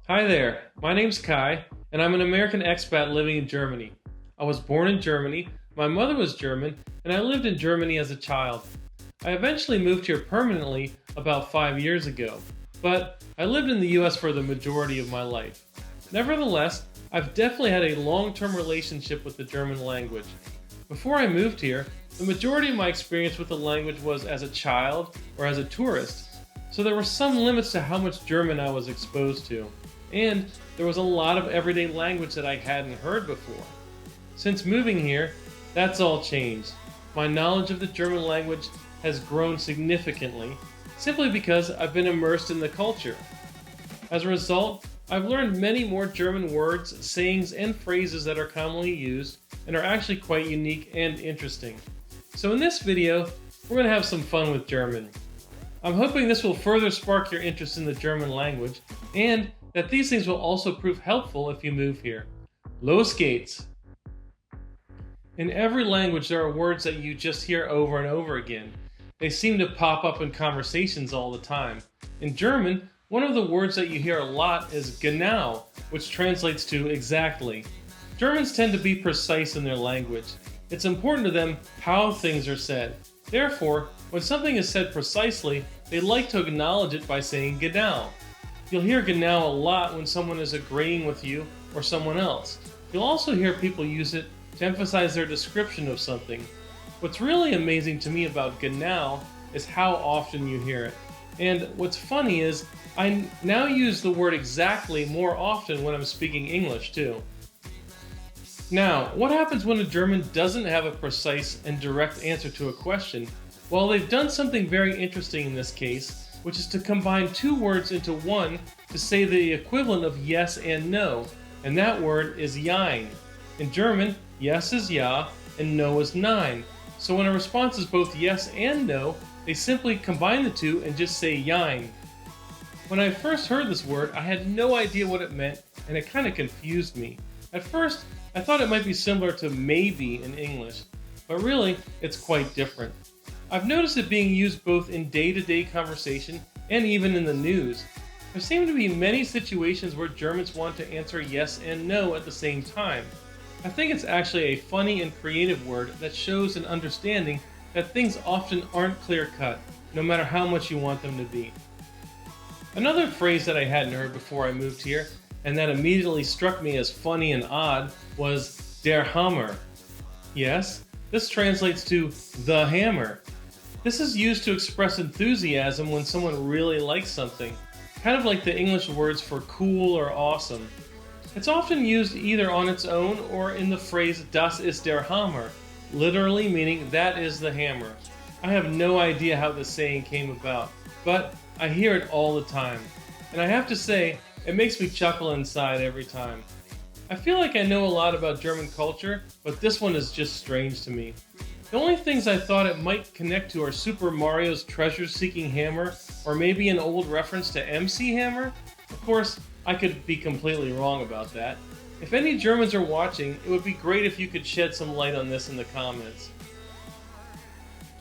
Hi there, my name's Kai, and I'm an American expat living in Germany. I was born in Germany, my mother was German, and I lived in Germany as a child. I eventually moved here permanently about 5 years ago, but I lived in the US for the majority of my life. Nevertheless, I've definitely had a long-term relationship with the German language. Before I moved here, the majority of my experience with the language was as a child or as a tourist, so there were some limits to how much German I was exposed to. And there was a lot of everyday language that I hadn't heard before. Since moving here, that's all changed. My knowledge of the German language has grown significantly, simply because I've been immersed in the culture. As a result, I've learned many more German words, sayings, and phrases that are commonly used and are actually quite unique and interesting. So in this video, we're going to have some fun with German. I'm hoping this will further spark your interest in the German language, and that these things will also prove helpful if you move here. Los geht's! In every language, there are words that you just hear over and over again. They seem to pop up in conversations all the time. In German, one of the words that you hear a lot is Genau, which translates to exactly. Germans tend to be precise in their language. It's important to them how things are said. Therefore, when something is said precisely, they like to acknowledge it by saying Genau. You'll hear Genau a lot when someone is agreeing with you or someone else. You'll also hear people use it to emphasize their description of something. What's really amazing to me about Genau is how often you hear it. And what's funny is, I now use the word exactly more often when I'm speaking English too. Now, what happens when a German doesn't have a precise and direct answer to a question? Well, they've done something very interesting in this case, which is to combine two words into one to say the equivalent of yes and no, and that word is Jein. In German, yes is ja and no is nein. So when a response is both yes and no, they simply combine the two and just say Jein. When I first heard this word, I had no idea what it meant, and it kind of confused me. At first, I thought it might be similar to maybe in English, but really, it's quite different. I've noticed it being used both in day-to-day conversation and even in the news. There seem to be many situations where Germans want to answer yes and no at the same time. I think it's actually a funny and creative word that shows an understanding that things often aren't clear-cut, no matter how much you want them to be. Another phrase that I hadn't heard before I moved here, and that immediately struck me as funny and odd, was der Hammer. Yes, this translates to the hammer. This is used to express enthusiasm when someone really likes something, kind of like the English words for cool or awesome. It's often used either on its own or in the phrase das ist der Hammer, literally meaning that is the hammer. I have no idea how this saying came about, but I hear it all the time, and I have to say, it makes me chuckle inside every time. I feel like I know a lot about German culture, but this one is just strange to me. The only things I thought it might connect to are Super Mario's treasure-seeking hammer, or maybe an old reference to MC Hammer. Of course, I could be completely wrong about that. If any Germans are watching, it would be great if you could shed some light on this in the comments.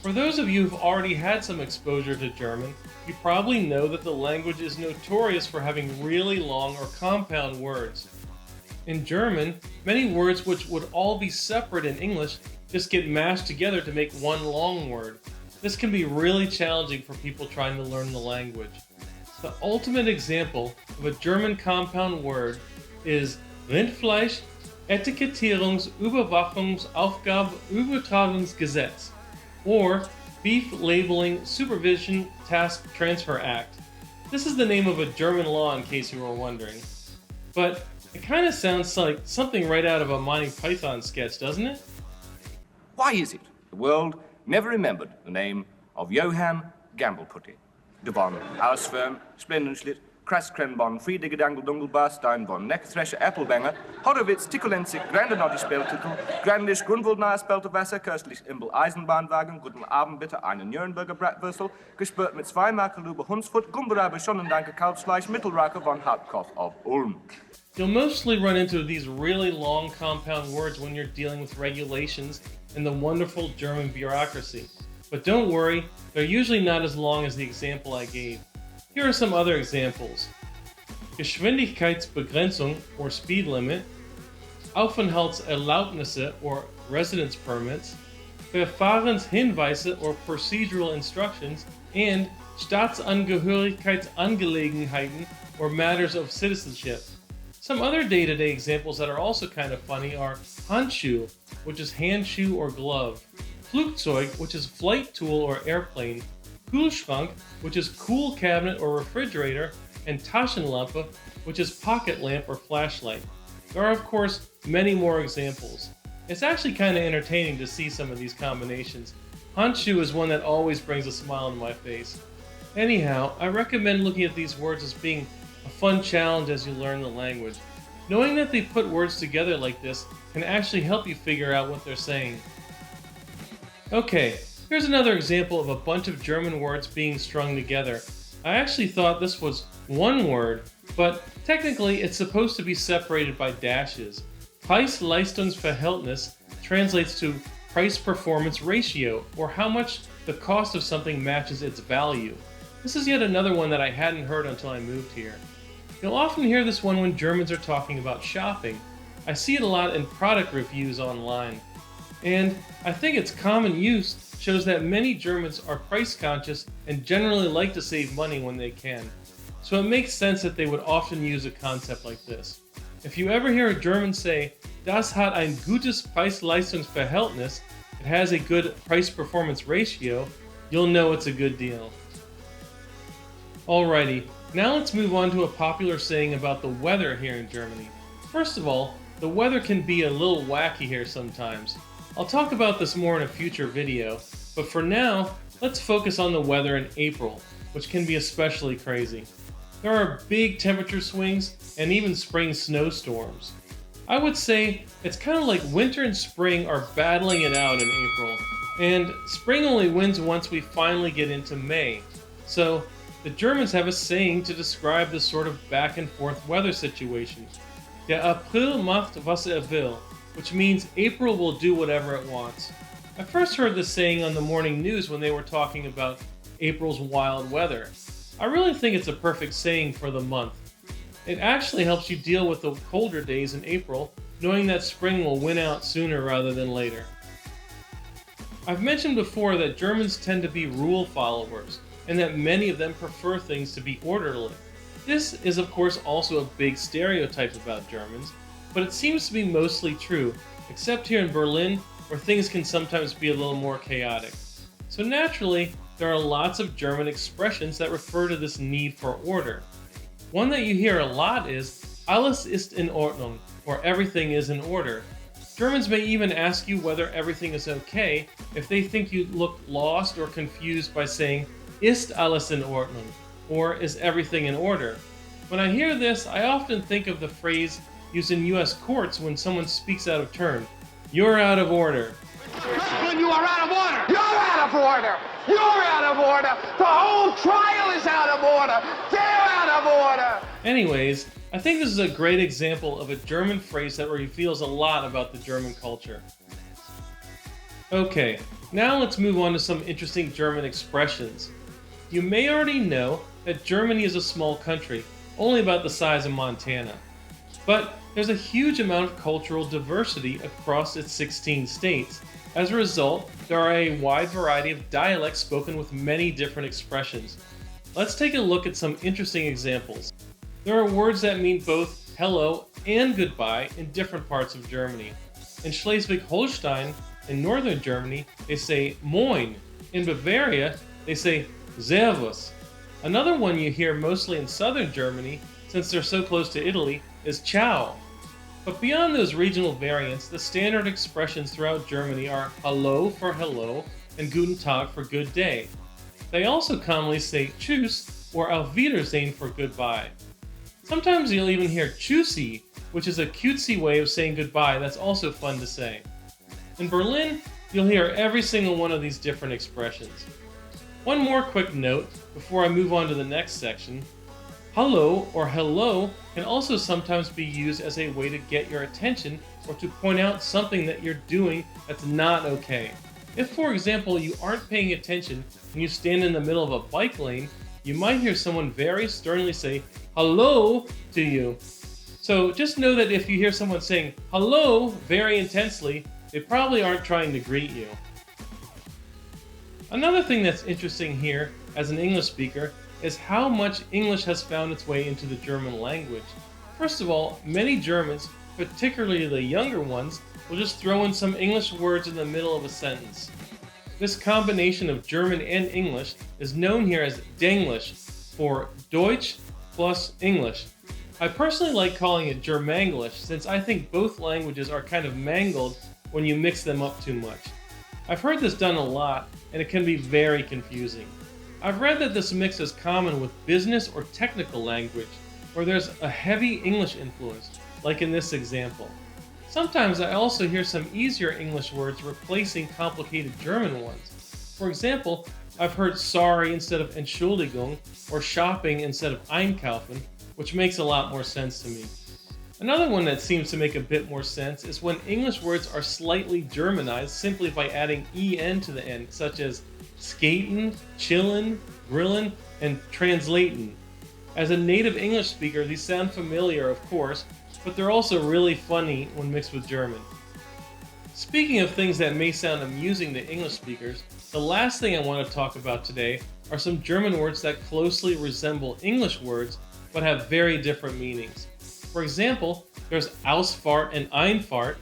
For those of you who've already had some exposure to German, you probably know that the language is notorious for having really long or compound words. In German, many words which would all be separate in English just get mashed together to make one long word. This can be really challenging for people trying to learn the language. The ultimate example of a German compound word is Rindfleisch Etikettierungsüberwachungsaufgabenübertragungsgesetz, or Beef Labeling Supervision Task Transfer Act. This is the name of a German law in case you were wondering. But it kind of sounds like something right out of a Monty Python sketch, doesn't it? Why is it the world never remembered the name of Johann Gambelputty? De von Ausfirm, Splendenschlitt, Krasskrenbon, Friedegedangeldungelbar, Steinbon, Neckthresher, Applebanger, Horowitz, Tickelenzig, Grandenotti Speltitel, Grandisch, Grunwoldnahe Speltewasser, Köstlich, Imbel, Eisenbahnwagen, Guten Abend bitte, eine Nürnberger Bratwürstel, gespürt mit 2 Makelube Hunsfurt, Gumberabe Schonendanke Kalbsfleisch, Mittelraker von Hartkopf of Ulm. You'll mostly run into these really long compound words when you're dealing with regulations and the wonderful German bureaucracy. But don't worry, they're usually not as long as the example I gave. Here are some other examples. Geschwindigkeitsbegrenzung or speed limit, Aufenthaltserlaubnisse or residence permits, Verfahrenshinweise or procedural instructions, and Staatsangehörigkeitsangelegenheiten or matters of citizenship. Some other day-to-day examples that are also kind of funny are Handschuh, which is hand shoe or glove, Flugzeug, which is flight tool or airplane, Kühlschrank, which is cool cabinet or refrigerator, and Taschenlampe, which is pocket lamp or flashlight. There are, of course, many more examples. It's actually kind of entertaining to see some of these combinations. Handschuh is one that always brings a smile on my face. Anyhow, I recommend looking at these words as being a fun challenge as you learn the language. Knowing that they put words together like this can actually help you figure out what they're saying. Okay, here's another example of a bunch of German words being strung together. I actually thought this was one word, but technically it's supposed to be separated by dashes. Preis-Leistungs-Verhältnis translates to price-performance ratio, or how much the cost of something matches its value. This is yet another one that I hadn't heard until I moved here. You'll often hear this one when Germans are talking about shopping. I see it a lot in product reviews online. And I think its common use shows that many Germans are price conscious and generally like to save money when they can. So it makes sense that they would often use a concept like this. If you ever hear a German say, "Das hat ein gutes Preis-Leistungs-Verhältnis," it has a good price-performance ratio, you'll know it's a good deal. Alrighty, now let's move on to a popular saying about the weather here in Germany. First of all, the weather can be a little wacky here sometimes. I'll talk about this more in a future video, but for now, let's focus on the weather in April, which can be especially crazy. There are big temperature swings and even spring snowstorms. I would say it's kind of like winter and spring are battling it out in April, and spring only wins once we finally get into May. So the Germans have a saying to describe this sort of back and forth weather situation. Der April macht was will, which means April will do whatever it wants. I first heard this saying on the morning news when they were talking about April's wild weather. I really think it's a perfect saying for the month. It actually helps you deal with the colder days in April, knowing that spring will win out sooner rather than later. I've mentioned before that Germans tend to be rule followers, and that many of them prefer things to be orderly. This is of course also a big stereotype about Germans, but it seems to be mostly true, except here in Berlin, where things can sometimes be a little more chaotic. So naturally, there are lots of German expressions that refer to this need for order. One that you hear a lot is "Alles ist in Ordnung," or "everything is in order." Germans may even ask you whether everything is okay if they think you look lost or confused by saying "Ist alles in Ordnung?" or "Is everything in order?" When I hear this, I often think of the phrase used in US courts when someone speaks out of turn. "You're out of order." When you are out of order! You're out of order! You're out of order! The whole trial is out of order! They're out of order! Anyways, I think this is a great example of a German phrase that reveals a lot about the German culture. Okay, now let's move on to some interesting German expressions. You may already know that Germany is a small country, only about the size of Montana. But there's a huge amount of cultural diversity across its 16 states. As a result, there are a wide variety of dialects spoken with many different expressions. Let's take a look at some interesting examples. There are words that mean both hello and goodbye in different parts of Germany. In Schleswig-Holstein, in northern Germany, they say Moin. In Bavaria, they say Servus. Another one you hear mostly in southern Germany, since they're so close to Italy, is Ciao. But beyond those regional variants, the standard expressions throughout Germany are Hallo for hello and Guten Tag for good day. They also commonly say Tschüss or Auf Wiedersehen for goodbye. Sometimes you'll even hear Tschüssi, which is a cutesy way of saying goodbye that's also fun to say. In Berlin, you'll hear every single one of these different expressions. One more quick note before I move on to the next section. Hallo or hello can also sometimes be used as a way to get your attention or to point out something that you're doing that's not okay. If, for example, you aren't paying attention and you stand in the middle of a bike lane, you might hear someone very sternly say hello to you. So just know that if you hear someone saying hello very intensely, they probably aren't trying to greet you. Another thing that's interesting here as an English speaker is how much English has found its way into the German language. First of all, many Germans, particularly the younger ones, will just throw in some English words in the middle of a sentence. This combination of German and English is known here as Denglisch, for Deutsch plus English. I personally like calling it Ger-Manglish since I think both languages are kind of mangled when you mix them up too much. I've heard this done a lot, and it can be very confusing. I've read that this mix is common with business or technical language, where there's a heavy English influence, like in this example. Sometimes I also hear some easier English words replacing complicated German ones. For example, I've heard sorry instead of Entschuldigung, or shopping instead of einkaufen, which makes a lot more sense to me. Another one that seems to make a bit more sense is when English words are slightly Germanized simply by adding en to the end, such as skatin', chillin', grillin', and translatin'. As a native English speaker, these sound familiar, of course, but they're also really funny when mixed with German. Speaking of things that may sound amusing to English speakers, the last thing I want to talk about today are some German words that closely resemble English words but have very different meanings. For example, there's Ausfahrt and Einfahrt,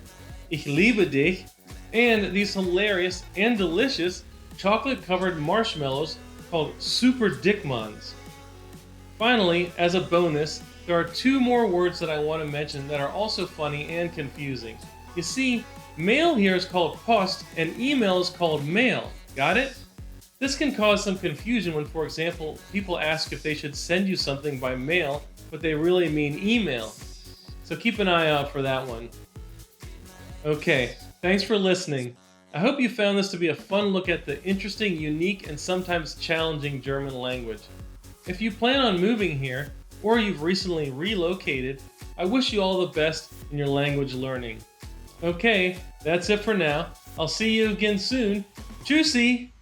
Ich liebe dich, and these hilarious and delicious chocolate-covered marshmallows called Super Dickmans. Finally, as a bonus, there are two more words that I want to mention that are also funny and confusing. You see, mail here is called Post and email is called Mail. Got it? This can cause some confusion when, for example, people ask if they should send you something by mail, but they really mean email. So keep an eye out for that one. Okay, thanks for listening. I hope you found this to be a fun look at the interesting, unique, and sometimes challenging German language. If you plan on moving here, or you've recently relocated, I wish you all the best in your language learning. Okay, that's it for now. I'll see you again soon. Tschüssi!